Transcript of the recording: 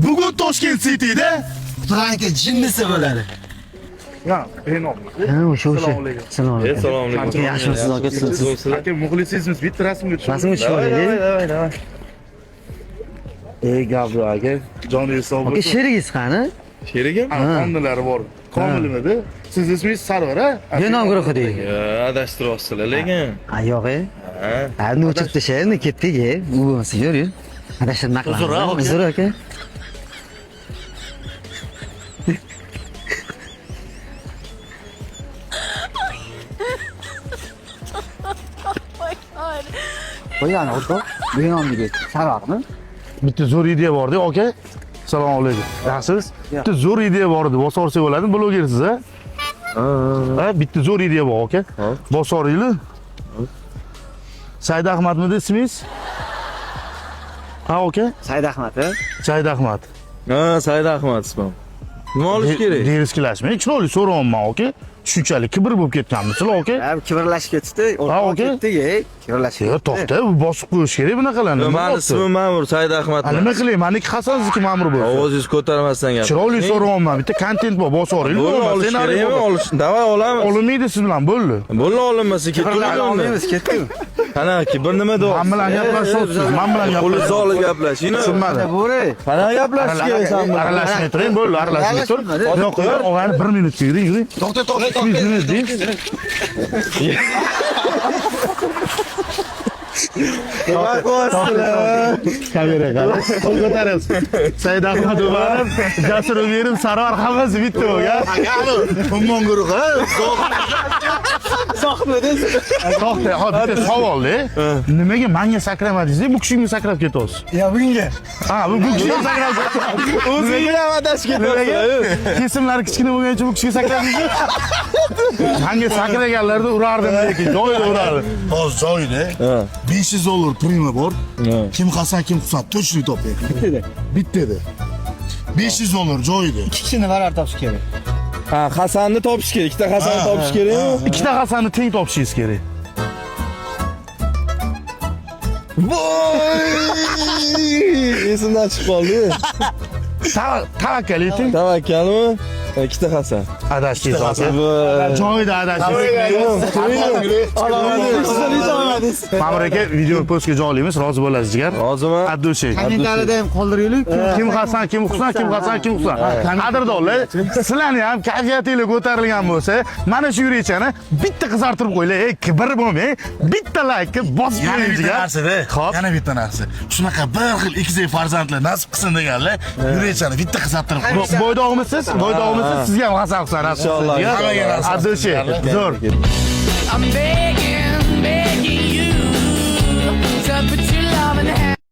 Bugun Toshkent City'da Franka jinnisi bo'ladi. Ya, benom. O'sha. Assalomu alaykum. Assalomu alaykum. Yaxshimisiz aka, siz? Aka, muxlisingizmiz, bitta rasmga tushing. Rasmga tushib olaylik. Davay. Ey Gabri aka, joningiz sog' Aka, bo'lsin. sherigingiz qani? Sherigim? Qonunlari bor. Komilmidi? Siz ismingiz Sarvar, a? Benom guruhi deydi. Adashtiryapsizlar lekin. Ha, yo'q. Ha, nu chiqdi sherni ketdik, u bo'lmasa yur. Adashtirma qilamiz. Uzr aka. Qo'ygan o'rta. Benomga Sarvarmi? Bitta zo'r ideya bor-da, aka. Assalomu alaykum. Yaxshisiz? Bitta zo'r ideya bor edi, bosorsak bo'ladimi? Blogersiz, a? Ha, bitta zo'r ideya bor, aka. Bosoringlar. Said Ahmadmidi ismingiz? Ha, aka. Said Ahmad, Said Ahmad. Ha, Said Ahmad ismim. Nima olish kerak? Deriskilashmang. Chiroyli so'rayapman, aka. Shunchalik kibr bo'lib ketganmisizlar, aka? Ha, kibrlashib ketdi. Ha, aka. Ketdik, kibrlashib. Ya, to'xta, bu bosib qo'yish kerak bunaqa-larni. Meni ismim Ma'mur Said Ahmad. Nima qilay? Meniki Hasan, sizniki Ma'mur bo'lsin. Ovozingiz ko'tarmasdan gapir. Chiroyli so'rayapman. Bitta kontent bor, bosoringlar. Bo'ldi, olish kerakmi? Olish. Davay olamiz. Olinmaydi siz bilan, bo'ldi. Bo'ldi, olinmasa Kibrlashib ketdik. olmaymiz, ketdik. Qanaqaki bir nima deyapsiz? Men bilan gaplashyapsiz. Men bilan Qo'lingizni gaplashyapsiz. olib gaplashing. Tushunmadim. Bo'ri. Qanaqa gaplashish kerak sen bilan? Aralashmay turing, bo'ldi, aralashmay tur. Yo'q, og'ani 1 minutga yuring. To'xta. 2 minut deng. Nima qilyapsizlar? Kamera qara. Qo'l ko'taryapsiz. Said Ahmadov, Jasur Umirim, Sarvar hammasi bitta bo'lgan. Ummon guruhi. So'xmidi. To'xta, hozir bitta savol-da. Nimaga menga sakramadingiz? Bu kishimga sakrab ketyapsiz. Ya bunga. Ha, bu kishiga sakrab ketyapsiz. O'zingizga ham adashib ketyapsizlar. Kesimlari kichkina bo'lgani uchun bu kishiga sakradingiz. Menga sakraganlarda urardim lekin, joyida urardim. Hozir joyida. 500 dollar prima bor. Kim Hasan, kim Husan точно topaylik. Bittada. 500 dollar joyida. Ikki kishini barar topish kerak. Ha, Hasanni topish kerak. Ikkita Hasanni topish kerakmi? Ikkita Hasanni teng topishingiz kerak. Voy! Esimdan chiqib qoldi. Tavakkal eting. Tavakkalmi? Ikkita Hasan. Adashdingiz aka. Joyida adashdingiz. Ma'mur aka, video postga joylaymiz, rozi bo'lasiz jigar. Roziman. Addushi. Kommentariyada ham qoldiraylik. Kim Hasan, kim Husan, kim Hasan, kim Husan. Qadrdonlar, sizlarni ham kayfiyatingiz ko'tarilgan bo'lsa, mana shu yurichani bitta qizartirib qo'yinglar. Ey, kibr bo'lmang. Bitta like bosib qo'ying jigar. Yana bitta narsa. Shunaqa bir xil ikizay farzandlar nasib qilsin deganlar, yurichani bitta qizartirib qo'ying. Bo'ydog'misiz? Bo'ydog'misiz? Sizga ham Hasan Husan. Inshaalloh. Addushi. Zo'r. I'm